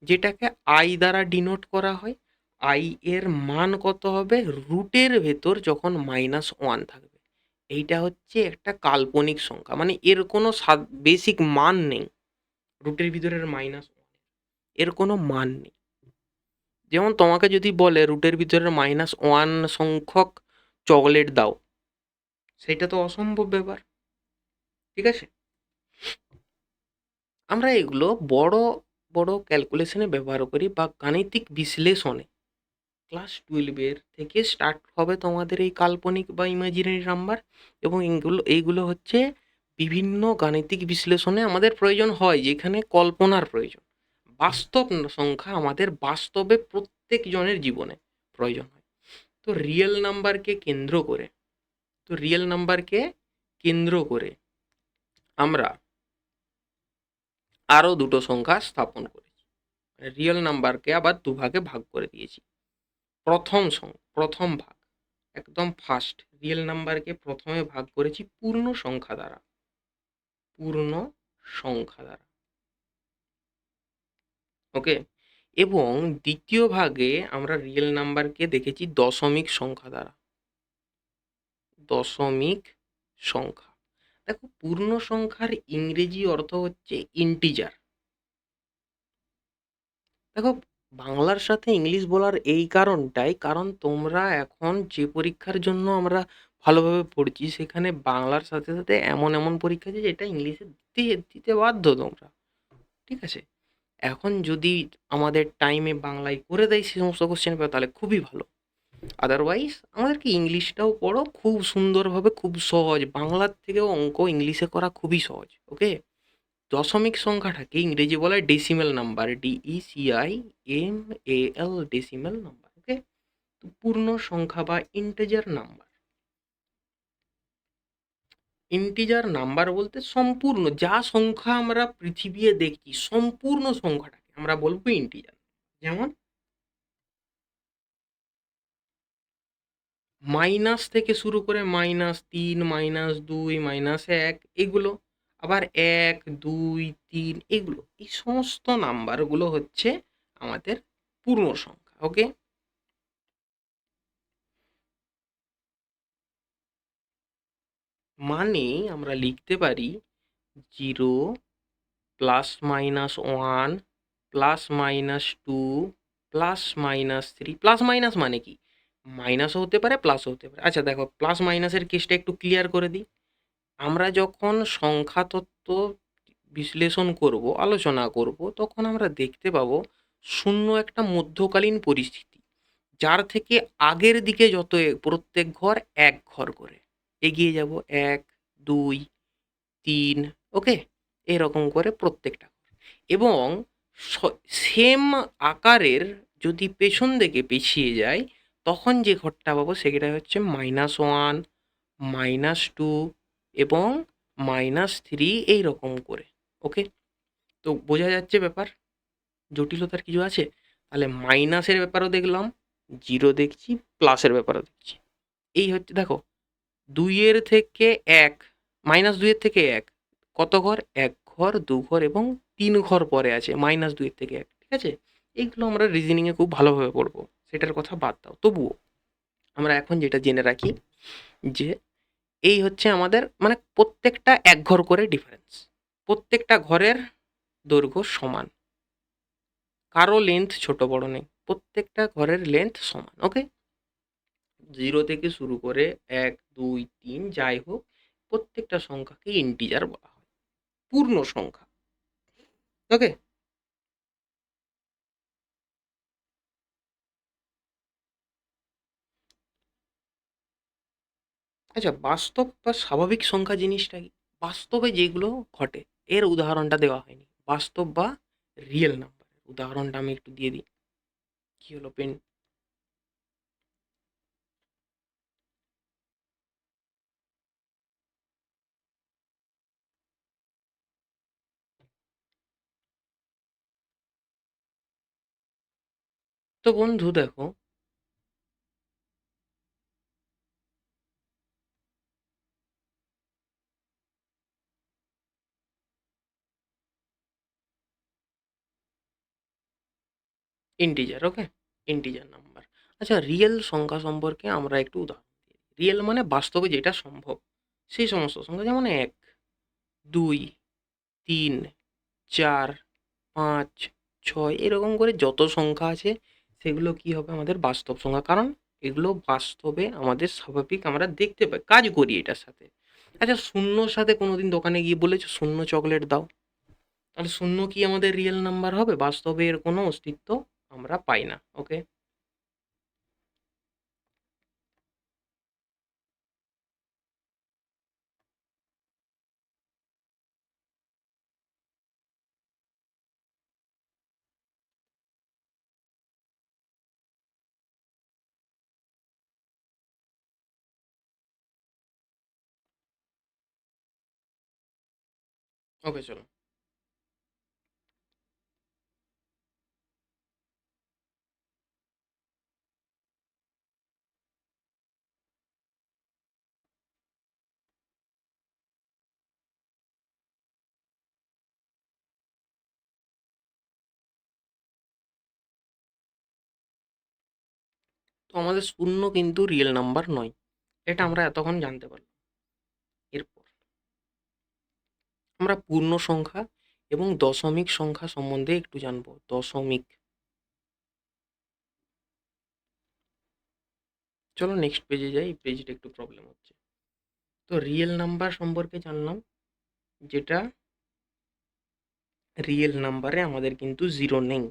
যেটাকে আই দ্বারা ডিনোট করা হয়। আই এর মান কত হবে? রুটের ভেতর যখন -1 থাকবে, এইটা হচ্ছে একটা কাল্পনিক সংখ্যা, মানে এর কোনো বেসিক মান নেই। রুটের ভিতরের -1 এর কোনো মান নেই। যেমন তোমাকে যদি বলে রুটের ভিতরের -1 সংখ্যক চকলেট দাও, সেটা তো অসম্ভব ব্যাপার, ঠিক আছে। আমরা এগুলো বড় বড় ক্যালকুলেশনে ব্যবহার করি বা গাণিতিক বিশ্লেষণে। ক্লাস 12 থেকে স্টার্ট হবে তোমাদের এই কাল্পনিক বা ইমাজিনারি নাম্বার, এবং এইগুলো হচ্ছে বিভিন্ন গাণিতিক বিশ্লেষণে আমাদের প্রয়োজন হয়, যেখানে কল্পনার প্রয়োজন। বাস্তব সংখ্যা আমাদের বাস্তবে প্রত্যেক জনের জীবনে প্রয়োজন হয়। তো রিয়েল নাম্বারকে কেন্দ্র করে তো রিয়েল নাম্বারকে কেন্দ্র করে আমরা আরও দুটো সংখ্যা স্থাপন করেছি। রিয়েল নাম্বারকে আবার দুভাগে ভাগ করে দিয়েছি। প্রথম ভাগ, একদম ফার্স্ট, রিয়েল নাম্বারকে প্রথমে ভাগ করেছি পূর্ণ সংখ্যা দ্বারা। পূর্ণ সংখ্যা দ্বারা, ওকে। এবং দ্বিতীয় ভাগে আমরা রিয়েল নাম্বারকে দেখেছি দশমিক সংখ্যা দ্বারা। দশমিক সংখ্যা, দেখো পূর্ণ সংখ্যার ইংরেজি অর্থ হচ্ছে ইন্টিজার। দেখো, বাংলার সাথে ইংলিশ বলার এই কারণটাই, কারণ তোমরা এখন যে পরীক্ষার জন্য আমরা ভালোভাবে পড়ছি, সেখানে বাংলার সাথে সাথে এমন এমন পরীক্ষা আছে যেটা ইংলিশে দিতে দিতে বাধ্য তোমরা, ঠিক আছে। এখন যদি আমাদের টাইমে বাংলায় করে দেয় সেই সমস্ত কোশ্চেন পেপার, তাহলে খুবই ভালো। আদারওয়াইজ আমাদেরকে ইংলিশটাও পড়ো খুব সুন্দরভাবে, খুব সহজ। বাংলার থেকেও অঙ্ক ইংলিশে করা খুবই সহজ, ওকে। দশমিক সংখ্যাটাকে ইংরেজি বলা হয় decimal number, DECIMAL, decimal number, okay. তো পূর্ণ সংখ্যা বা ইন্টিজার নাম্বার, ইন্টিজার নাম্বার বলতে সম্পূর্ণ যা সংখ্যা আমরা পৃথিবীতে দেখি, সম্পূর্ণ সংখ্যাটাকে আমরা বলবো ইন্টিজার। যেমন মাইনাস থেকে শুরু করে -3, -2, -1 এগুলো, আবার 1, 2, 3 এগুলো, এই সমস্ত নাম্বারগুলো হচ্ছে আমাদের পূর্ণ সংখ্যা, ওকে। মানে আমরা লিখতে পারি 0, +-1, +-2, +-3। প্লাস মাইনাস মানে কি? মাইনাসও হতে পারে, প্লাসও হতে পারে। আচ্ছা দেখো, প্লাস মাইনাসের কেসটা একটু ক্লিয়ার করে দিই। আমরা যখন সংখ্যা তত্ত্ব বিশ্লেষণ করব, আলোচনা করব, তখন আমরা দেখতে পাবো শূন্য একটা মধ্যকালীন পরিস্থিতি, যার থেকে আগের দিকে যত প্রত্যেক ঘর এক ঘর করে এগিয়ে যাব, 1, 2, 3, ওকে, এরকম করে প্রত্যেকটা। এবং সেম আকারের যদি পেছন দিকে পিছিয়ে যায়, তখন যে ঘরটা পাবো সেটা হচ্ছে -1, -2 এবং -3, এই রকম করে, ওকে। তো বোঝা যাচ্ছে ব্যাপার, জটিলতার কিছু আছে? তাহলে মাইনাসের ব্যাপারও দেখলাম, জিরো দেখছি, প্লাসের ব্যাপারও দেখছি। এই হচ্ছে দেখো, 2 থেকে 1, -2 থেকে 1 কত ঘর? 1 ঘর, 2 ঘর এবং 3 ঘর পরে আছে -2 থেকে 1, ঠিক আছে। এইগুলো আমরা রিজনিংয়ে খুব ভালোভাবে পড়বো, সেটার কথা বাদ দাও। তবুও আমরা এখন যেটা জেনে রাখি, যে এই হচ্ছে আমাদের মানে প্রত্যেকটা এক ঘর করে ডিফারেন্স, প্রত্যেকটা ঘরের দৈর্ঘ্য সমান, কারো লেন্থ ছোট বড় নেই, প্রত্যেকটা ঘরের লেন্থ সমান। ওকে, 0 থেকে শুরু করে 1 2 3 যাই হোক, প্রত্যেকটা সংখ্যাকে ইন্টিজার বলা হয়, পূর্ণ সংখ্যা। ওকে, আচ্ছা, বাস্তব বা স্বাভাবিক সংখ্যা জিনিসটা কি? বাস্তবে যেগুলো ঘটে এর উদাহরণটা দেওয়া হয়নি। বাস্তব বা রিয়েল নাম্বার উদাহরণটা আমি একটু দিয়ে দিই। কি হলো পেন? তো বন্ধু দেখো, ইন্টিজার। ওকে, ইন্টিজার নাম্বার। আচ্ছা, রিয়েল সংখ্যা সম্পর্কে আমরা একটু উদাহরণ দিই। রিয়েল মানে বাস্তবে যেটা সম্ভব, সেই সমস্ত সংখ্যা, যেমন 1 2 3 4 5 6 এরকম করে যত সংখ্যা আছে সেগুলো কি হবে আমাদের বাস্তব সংখ্যা, কারণ এগুলো বাস্তবে আমাদের স্বাভাবিক, আমরা দেখতে পাই, কাজ করি এটার সাথে। আচ্ছা, শূন্যর সাথে কোনোদিন দোকানে গিয়ে বলেছো শূন্য চকলেট দাও? তাহলে শূন্য কি আমাদের রিয়েল নাম্বার হবে? বাস্তবে এর কোনো অস্তিত্ব আমরা পাই না। ওকে, ওকে, চলো। তো আমাদের শূন্য কিন্তু রিয়েল নাম্বার নয়, এটা আমরা এতক্ষণ জানতে পারলাম। এরপর আমরা পূর্ণ সংখ্যা এবং দশমিক সংখ্যা সম্বন্ধে একটু জানবো। দশমিক, চলো নেক্সট পেজে যাই, এই পেজটা একটু প্রবলেম হচ্ছে। তো রিয়েল নাম্বার সম্পর্কে জানলাম, যেটা রিয়েল নাম্বারে আমাদের কিন্তু জিরো নেই,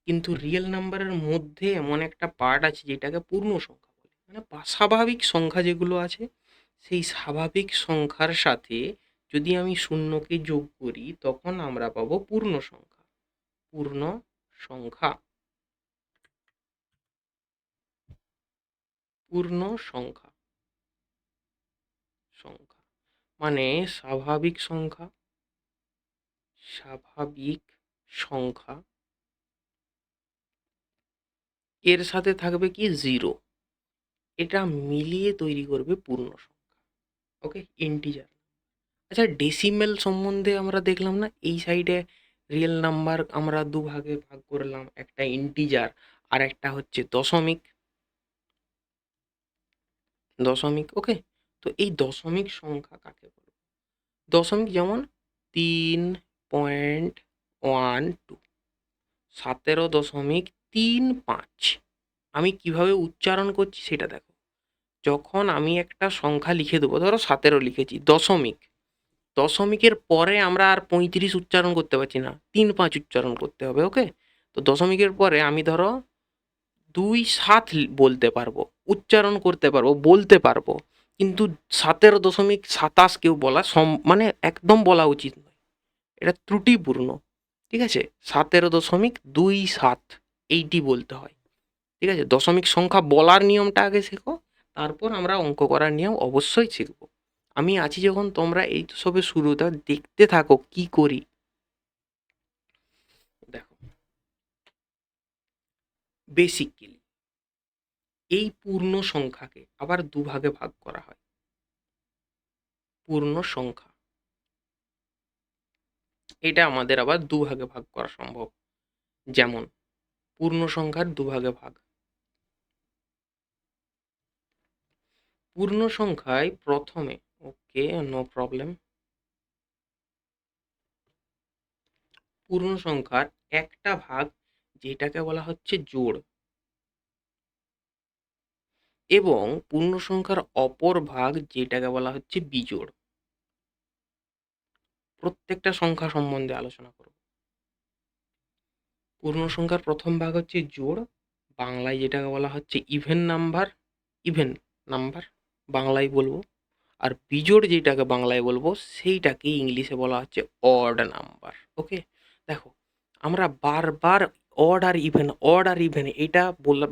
কিন্তু রিয়েল নাম্বারের মধ্যে এমন একটা পার্ট আছে যেটাকে পূর্ণ সংখ্যা বলে, মানে স্বাভাবিক সংখ্যা যেগুলো আছে, সেই স্বাভাবিক সংখ্যার সাথে যদি আমি শূন্যকে যোগ করি তখন আমরা পাবো পূর্ণ সংখ্যা। পূর্ণ সংখ্যা, পূর্ণ সংখ্যা, সংখ্যা মানে স্বাভাবিক সংখ্যা, স্বাভাবিক সংখ্যা এর সাথে থাকবে কি জিরো, এটা মিলিয়ে তৈরি করবে পূর্ণ সংখ্যা। ওকে, ইন্টিজার। আচ্ছা, ডেসিমেল সম্বন্ধে আমরা দেখলাম না, এই সাইডে রিয়েল নাম্বার আমরা দুভাগে ভাগ করলাম, একটা ইন্টিজার আর একটা হচ্ছে দশমিক। দশমিক, ওকে। তো এই দশমিক সংখ্যা কাকে বলবো? দশমিক যেমন 3.12, 17.35। আমি কিভাবে উচ্চারণ করছি সেটা দেখো। যখন আমি একটা সংখ্যা লিখে দেবো, ধরো 17 লিখেছি, দশমিক, দশমিকের পরে আমরা আর 35 উচ্চারণ করতে পারছি না, 3 5 উচ্চারণ করতে হবে। ওকে, তো দশমিকের পরে আমি ধরো 2 7 বলতে পারবো, উচ্চারণ করতে পারবো, বলতে পারবো, কিন্তু 17.27 কেউ বলা মানে একদম বলা উচিত নয়, এটা ত্রুটিপূর্ণ। ঠিক আছে, 17.27 এইটি বলতে হয়। ঠিক আছে, দশমিক সংখ্যা বলার নিয়মটা আগে শেখো, তারপর আমরা অঙ্ক করার নিয়ম অবশ্যই শিখবো। আমি আছি যখন, তোমরা এই তো সবে শুরুটা দেখতে থাকো কি করি। দেখো, বেসিক্যালি এই পূর্ণ সংখ্যাকে আবার দুভাগে ভাগ করা হয়। পূর্ণ সংখ্যা, এটা আমাদের আবার দুভাগে ভাগ করা সম্ভব। যেমন পূর্ণ সংখ্যার দুভাগে ভাগ, পূর্ণ সংখ্যায় প্রথমে, ওকে নো প্রবলেম, পূর্ণ সংখ্যার একটা ভাগ যেটাকে বলা হচ্ছে জোড়, এবং পূর্ণ সংখ্যার অপর ভাগ যেটাকে বলা হচ্ছে বিজোড়। প্রত্যেকটা সংখ্যা সম্বন্ধে আলোচনা করব। পূর্ণ সংখ্যার প্রথম ভাগ হচ্ছে জোড়, বাংলায় যেটাকে বলা হচ্ছে ইভেন নাম্বার, ইভেন নাম্বার বাংলায় বলবো। আর বিজোড় যেটাকে বাংলায় বলবো সেইটাকে ইংলিশে বলা হচ্ছে অড নাম্বার। ওকে, দেখো আমরা বারবার অড আর ইভেন এটা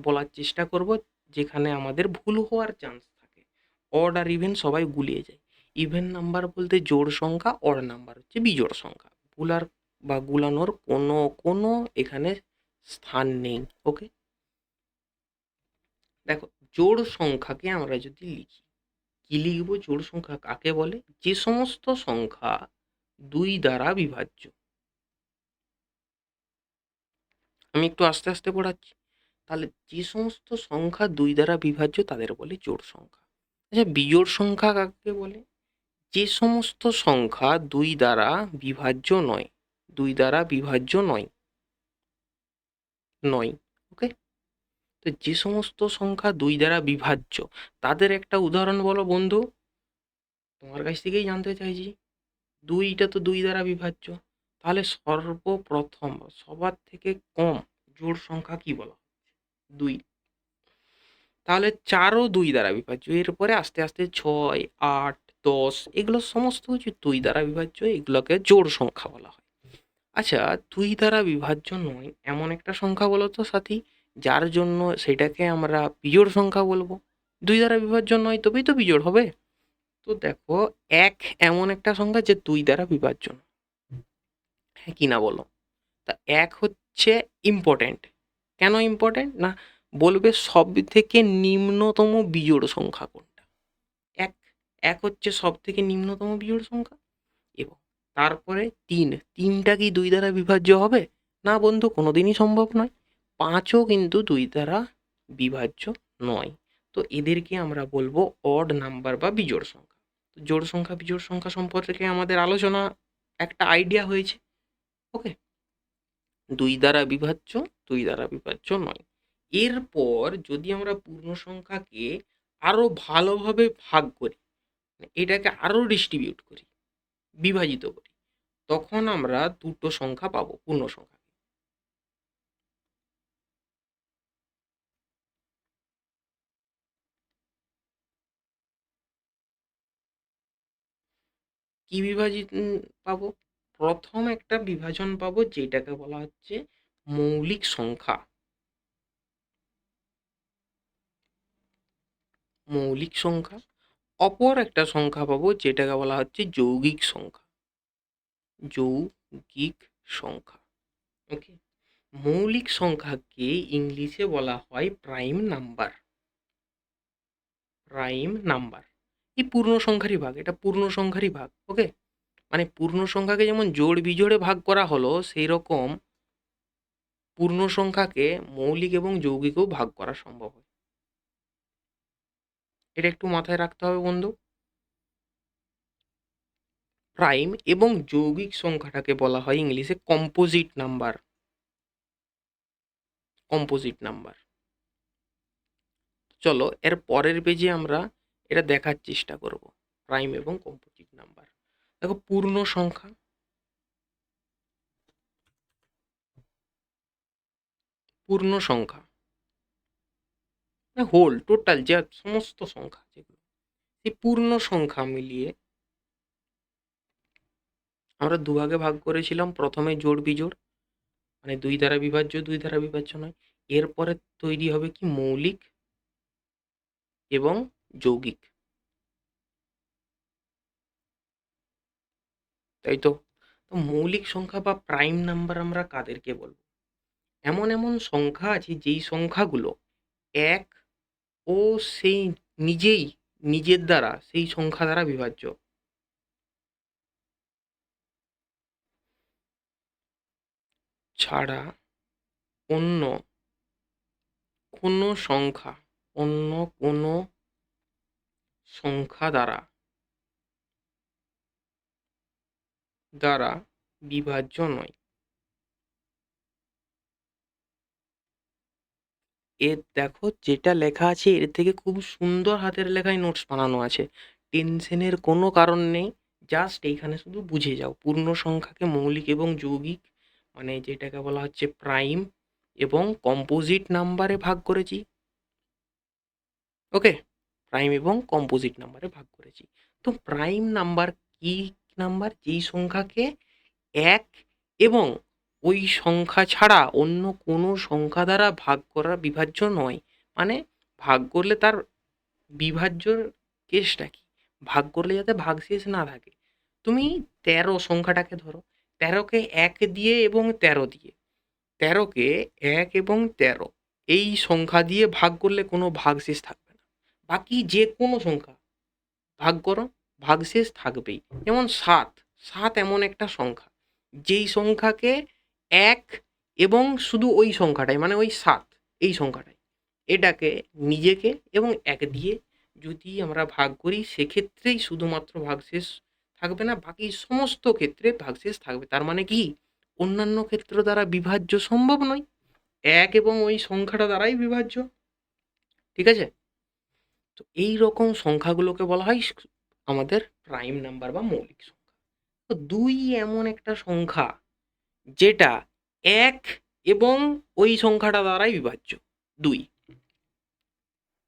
বলার চেষ্টা করব, যেখানে আমাদের ভুল হওয়ার চান্স থাকে। অড আর ইভেন সবাই গুলিয়ে যায়। ইভেন নাম্বার বলতে জোড় সংখ্যা, অড নাম্বার হচ্ছে বিজোড় সংখ্যা। ভুলার বা গুলানোর কোনো এখানে স্থান নেই। ওকে, দেখো জোড় সংখ্যাকে আমরা যদি লিখি, কি লিখবো? জোড় সংখ্যা কাকে বলে? যে সমস্ত সংখ্যা দুই দ্বারা বিভাজ্য। আমি একটু আস্তে আস্তে পড়াচ্ছি। তাহলে যে সমস্ত সংখ্যা দুই দ্বারা বিভাজ্য তাদের বলে জোড় সংখ্যা। আচ্ছা, বিজোড় সংখ্যা কাকে বলে? যে সমস্ত সংখ্যা দুই দ্বারা বিভাজ্য নয়, দুই দ্বারা বিভাজ্য নয়, নয়। ওকে, তো যে সমস্ত সংখ্যা দুই দ্বারা বিভাজ্য তাদের একটা উদাহরণ বলো বন্ধু। তোমার কাছ থেকেই জানতে চাইছি। দুইটা তো দুই দ্বারা বিভাজ্য, তাহলে সর্বপ্রথম সবার থেকে কম জোড় সংখ্যা কি বলা? দুই। তাহলে চারও দুই দ্বারা বিভাজ্য। এরপরে আস্তে আস্তে ছয়, আট, 10 এগুলো সমস্ত কিছু দুই দ্বারা বিভাজ্য, এগুলোকে জোড় সংখ্যা বলা হয়। আচ্ছা, দুই দ্বারা বিভাজ্য নয় এমন একটা সংখ্যা বলো তো সাথী, যার জন্য সেটাকে আমরা বিজোড় সংখ্যা বলবো। দুই দ্বারা বিভাজ্য নয় তবেই তো বিজোড় হবে। তো দেখো, এক এমন একটা সংখ্যা যে দুই দ্বারা বিভাজ্য নয়। হ্যাঁ কি না বলো? তা এক হচ্ছে ইম্পর্ট্যান্ট। কেন ইম্পর্ট্যান্ট না, বলবে সব থেকে নিম্নতম বিজোড় সংখ্যা কোনটা। এক, এক হচ্ছে সব থেকে নিম্নতম বিজোড় সংখ্যা। এবং তারপরে তিন, তিনটা কি দুই দ্বারা বিভাজ্য হবে? না বন্ধু, কোনোদিনই সম্ভব নয়। পাঁচও কিন্তু দুই দ্বারা বিভাজ্য নয়। তো এদেরকে আমরা বলবো অড নাম্বার বা বিজোড় সংখ্যা। তো জোড় সংখ্যা বিজোড় সংখ্যা সম্পর্কে আমাদের আলোচনা, একটা আইডিয়া হয়েছে। ওকে, দুই দ্বারা বিভাজ্য, দুই দ্বারা বিভাজ্য নয়। এরপর যদি আমরা পূর্ণ সংখ্যাকে আরো ভালোভাবে ভাগ করি, এটাকে আরো ডিস্ট্রিবিউট করি, বিভাজিত করি, তখন আমরা দুটো সংখ্যা পাবো পূর্ণ সংখ্যা। কি বিভাজিত পাবো? প্রথম একটা বিভাজন পাবো যেটাকে বলা হচ্ছে মৌলিক সংখ্যা। মৌলিক সংখ্যা। অপর একটা সংখ্যা পাবো যেটাকে বলা হচ্ছে যৌগিক সংখ্যা। যৌগিক সংখ্যা। ওকে, মৌলিক সংখ্যাকে ইংলিশে বলা হয় প্রাইম নাম্বার। প্রাইম নাম্বার এই পূর্ণ সংখ্যারই ভাগ, এটা পূর্ণ সংখ্যারই ভাগ। ওকে, মানে পূর্ণ সংখ্যাকে যেমন জোড় বিজোড়ে ভাগ করা হলো, সেই রকম পূর্ণ সংখ্যাকে মৌলিক এবং যৌগিকেও ভাগ করা সম্ভব হয়। এটা একটু মাথায় রাখতে হবে বন্ধু। প্রাইম এবং যৌগিক সংখ্যাটাকে বলা হয় ইংলিশে কম্পোজিট নাম্বার। Composite number. চলো এর পরের পেজে আমরা এটা দেখার চেষ্টা করব, প্রাইম এবং কম্পোজিট নাম্বার। দেখো, পূর্ণ সংখ্যা, পূর্ণ সংখ্যা হোল টোটাল যে সমস্ত সংখ্যা যেগুলো, সেই পূর্ণ সংখ্যা মিলিয়ে আমরা দুভাগে ভাগ করেছিলাম। প্রথমে জোড় বিজোড়, মানে দুই দ্বারা বিভাজ্য, দুই দ্বারা বিভাজ্য নয়। এরপরে তৈরি হবে কি মৌলিক এবং যৌগিক, তাই তো? তো মৌলিক সংখ্যা বা প্রাইম নাম্বার আমরা কাদেরকে বলবো? এমন এমন সংখ্যা আছে যেই সংখ্যাগুলো এক ও সেই নিজেই নিজের দ্বারা সেই সংখ্যা দ্বারা বিভাজ্য, ছাড়া অন্য কোনো সংখ্যা, অন্য কোনো সংখ্যা দ্বারা দ্বারা বিভাজ্য নয়। এর দেখো যেটা লেখা আছে এর থেকে খুব সুন্দর হাতের লেখায় নোটস বানানো আছে। টেনশনের কোনো কারণ নেই। জাস্ট এইখানে শুধু বুঝে যাও পূর্ণ সংখ্যাকে মৌলিক এবং যৌগিক মানে যেটাকে বলা হচ্ছে প্রাইম এবং কম্পোজিট নাম্বারে ভাগ করেছি। ওকে, প্রাইম এবং কম্পোজিট নাম্বারে ভাগ করেছি। তো প্রাইম নাম্বার কি নাম্বার? যেই সংখ্যাকে এক এবং ওই সংখ্যা ছাড়া অন্য কোনো সংখ্যা দ্বারা ভাগ করা বিভাজ্য নয়। মানে ভাগ করলে তার বিভাজ্যর কেসটা কি? ভাগ করলে যাতে ভাগশেষ না থাকে। তুমি ১৩ সংখ্যাটাকে ধরো, ১৩কে ১ দিয়ে এবং ১৩ দিয়ে, ১৩কে ১ এবং ১৩ এই সংখ্যা দিয়ে ভাগ করলে কোনো ভাগশেষ থাকবে না। বাকি যে কোনো সংখ্যা ভাগ করো, ভাগশেষ থাকবেই। যেমন ৭, ৭ এমন একটা সংখ্যা যেই সংখ্যাকে ১ এবং শুধু ওই সংখ্যাটাই মানে ওই ৭ এই সংখ্যাটাই এটাকে নিজেকে এবং ১ দিয়ে যদি আমরা ভাগ করি সেক্ষেত্রেই শুধুমাত্র ভাগশেষ থাকবে না, বাকি সমস্ত ক্ষেত্রে ভাগশেষ থাকবে। তার মানে কি অন্যান্য ক্ষেত্র দ্বারা বিভাজ্য সম্ভব নয়, ১ এবং ওই সংখ্যাটা দ্বারাই বিভাজ্য। ঠিক আছে? তো এই রকম সংখ্যাগুলোকে বলা হয় আমাদের প্রাইম নাম্বার বা মৌলিক সংখ্যা। তো ২ এমন একটা সংখ্যা যেটা ১ এবং ওই সংখ্যাটা দ্বারাই বিভাজ্য। ২,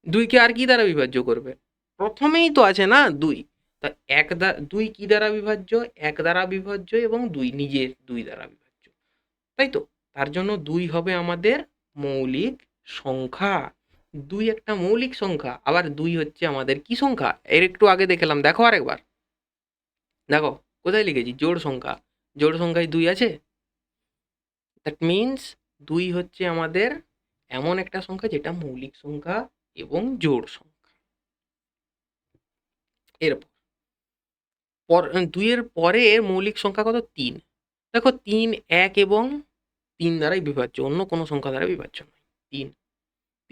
২ কে আর কি দ্বারা বিভাজ্য করবে? প্রথমেই তো আছে না ২। তা ২ কি দ্বারা বিভাজ্য? ১ দ্বারা বিভাজ্য এবং ২ নিজের ২ দ্বারা বিভাজ্য। তাই তো? তার জন্য ২ হবে আমাদের মৌলিক সংখ্যা। ২ একটা মৌলিক সংখ্যা। আবার ২ হচ্ছে আমাদের কি সংখ্যা? এর একটু আগে দেখলাম। দেখো আরেকবার। দেখো কোথায় লিখেছি? জোড় সংখ্যা। জোড় সংখ্যায় ২ আছে? দ্যাট মিনস ২ হচ্ছে আমাদের এমন একটা সংখ্যা যেটা মৌলিক সংখ্যা এবং জোড় সংখ্যা। এরপর ২ এর পরে মৌলিক সংখ্যা কত? ৩। দেখো ৩ ১ এবং ৩ দ্বারাই বিভাজ্য। অন্য কোনো সংখ্যা দ্বারা বিভাজ্য নয়। ৩।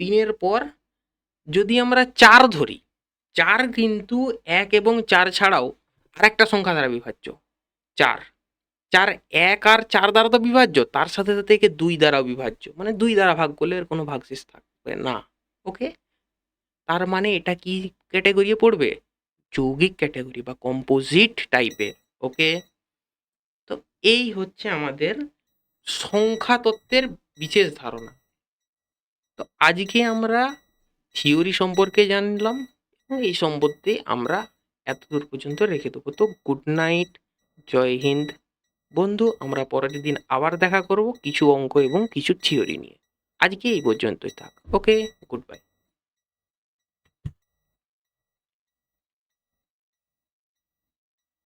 ৩ এর পর যদি আমরা ৪ ধরি, ৪ কিন্তু ১ এবং ৪ ছাড়াও আরেকটা সংখ্যা দ্বারা বিভাজ্য। ৪। ৪ ১ আর ৪ দ্বারা তো বিভাজ্য। তার সাথে, সাথে একে ২ দ্বারাও বিভাজ্য। মানে ২ দ্বারা ভাগ করলে এর কোনো ভাগশেষ থাকবে না। ওকে? তার মানে এটা কি ক্যাটেগরি এ পড়বে? যৌগিক ক্যাটেগরি বা কম্পোজিট টাইপের। ওকে? তো এই হচ্ছে আমাদের সংখ্যা তত্ত্বের বিশেষ ধারণা। তো আজকে আমরা থিওরি সম্পর্কে জানলাম এবং এই সম্বন্ধে আমরা এতদূর পর্যন্ত রেখে দেবো। তো গুড নাইট, জয় হিন্দ। বন্ধু, আমরা পরের দিন আবার দেখা করব কিছু অঙ্ক এবং কিছু থিওরি নিয়ে। আজকে এই পর্যন্তই থাক। ওকে, গুড বাই।